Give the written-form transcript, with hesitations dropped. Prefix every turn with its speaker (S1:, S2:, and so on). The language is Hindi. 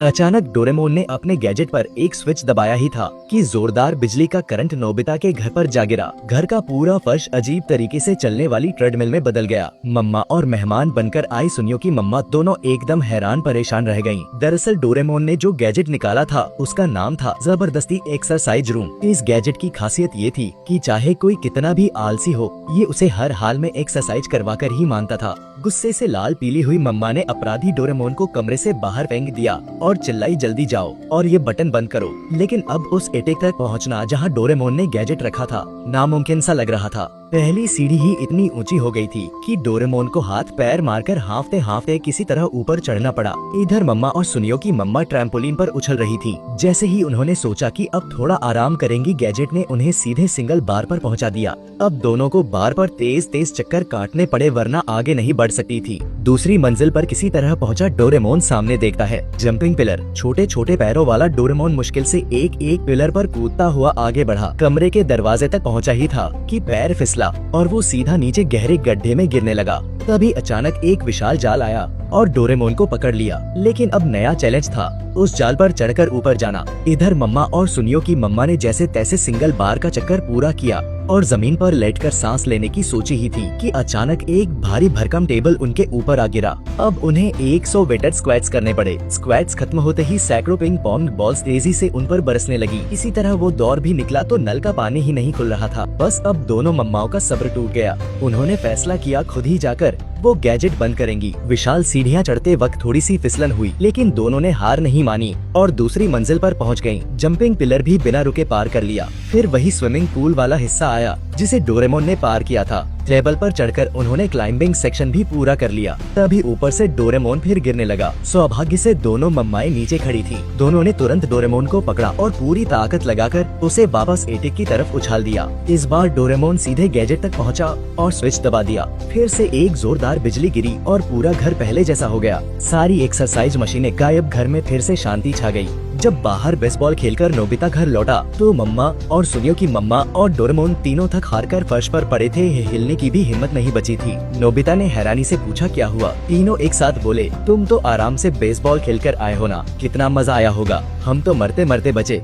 S1: अचानक डोरेमोन ने अपने गैजेट पर एक स्विच दबाया ही था कि जोरदार बिजली का करंट नोबिता के घर पर जा गिरा। घर का पूरा फर्श अजीब तरीके से चलने वाली ट्रेडमिल में बदल गया। मम्मा और मेहमान बनकर आई सुनियो की मम्मा दोनों एकदम हैरान परेशान रह गयीं। दरअसल डोरेमोन ने जो गैजेट निकाला था उसका नाम था जबरदस्ती एक्सरसाइज रूम। इस गैजेट की खासियत ये थी कि चाहे कोई कितना भी आलसी हो, ये उसे हर हाल में एक्सरसाइज करवा कर ही मानता था। गुस्से से लाल पीली हुई मम्मा ने अपराधी डोरेमोन को कमरे से बाहर फेंक दिया और चिल्लाई, जल्दी जाओ और ये बटन बंद करो। लेकिन अब उस एटेक तक पहुंचना जहां डोरेमोन ने गैजेट रखा था नामुमकिन सा लग रहा था। पहली सीढ़ी ही इतनी ऊंची हो गई थी कि डोरेमोन को हाथ पैर मारकर हांफते हांफते किसी तरह ऊपर चढ़ना पड़ा। इधर मम्मा और सुनियो की मम्मा ट्रैम्पोलिन पर उछल रही थी। जैसे ही उन्होंने सोचा कि अब थोड़ा आराम करेंगी, गैजेट ने उन्हें सीधे सिंगल बार पर पहुंचा दिया। अब दोनों को बार पर तेज तेज चक्कर काटने पड़े, वरना आगे नहीं बढ़ सकती थी। दूसरी मंजिल पर किसी तरह पहुंचा डोरेमोन सामने देखता है जंपिंग पिलर। छोटे छोटे पैरों वाला डोरेमोन मुश्किल से एक एक पिलर पर कूदता हुआ आगे बढ़ा। कमरे के दरवाजे तक पहुंचा ही था कि पैर फिसला और वो सीधा नीचे गहरे गड्ढे में गिरने लगा। तभी अचानक एक विशाल जाल आया और डोरेमोन को पकड़ लिया। लेकिन अब नया चैलेंज था उस जाल पर चढ़कर ऊपर जाना। इधर मम्मा और सुनियो की मम्मा ने जैसे तैसे सिंगल बार का चक्कर पूरा किया और जमीन पर लेटकर सांस लेने की सोची ही थी कि अचानक एक भारी भरकम टेबल उनके ऊपर आ गिरा। अब उन्हें 100 वेटेड स्क्वैट्स करने पड़े। स्क्वैट्स खत्म होते ही सैकड़ों पिंग पोंग बॉल्स तेजी से उन पर बरसने लगी। इसी तरह वो दौर भी निकला तो नल का पानी ही नहीं खुल रहा था। बस अब दोनों मम्माओं का सब्र टूट गया। उन्होंने फैसला किया खुद ही जाकर वो गैजेट बंद करेंगी। विशाल सीढ़ियां चढ़ते वक्त थोड़ी सी फिसलन हुई, लेकिन दोनों ने हार नहीं मानी और दूसरी मंजिल पर पहुंच गयीं। जंपिंग पिलर भी बिना रुके पार कर लिया। फिर वही स्विमिंग पूल वाला हिस्सा आया जिसे डोरेमोन ने पार किया था। टेबल पर चढ़कर उन्होंने क्लाइंबिंग सेक्शन भी पूरा कर लिया। तभी ऊपर से डोरेमोन फिर गिरने लगा। सौभाग्य से दोनों मम्माएं नीचे खड़ी थी। दोनों ने तुरंत डोरेमोन को पकड़ा और पूरी ताकत लगाकर उसे वापस एटेक की तरफ उछाल दिया। इस बार डोरेमोन सीधे गैजेट तक पहुंचा और स्विच दबा दिया। फिर से एक जोरदार बिजली गिरी और पूरा घर पहले जैसा हो गया। सारी एक्सरसाइज मशीनें गायब। घर में फिर से शांति छा गई। जब बाहर बेसबॉल खेलकर नोबिता घर लौटा तो मम्मा और सुनियो की मम्मा और डोरेमोन तीनों थक हारकर फर्श पर पड़े थे। हिलने की भी हिम्मत नहीं बची थी। नोबिता ने हैरानी से पूछा, क्या हुआ? तीनों एक साथ बोले, तुम तो आराम से बेसबॉल खेलकर आए हो ना, कितना मजा आया होगा। हम तो मरते मरते बचे।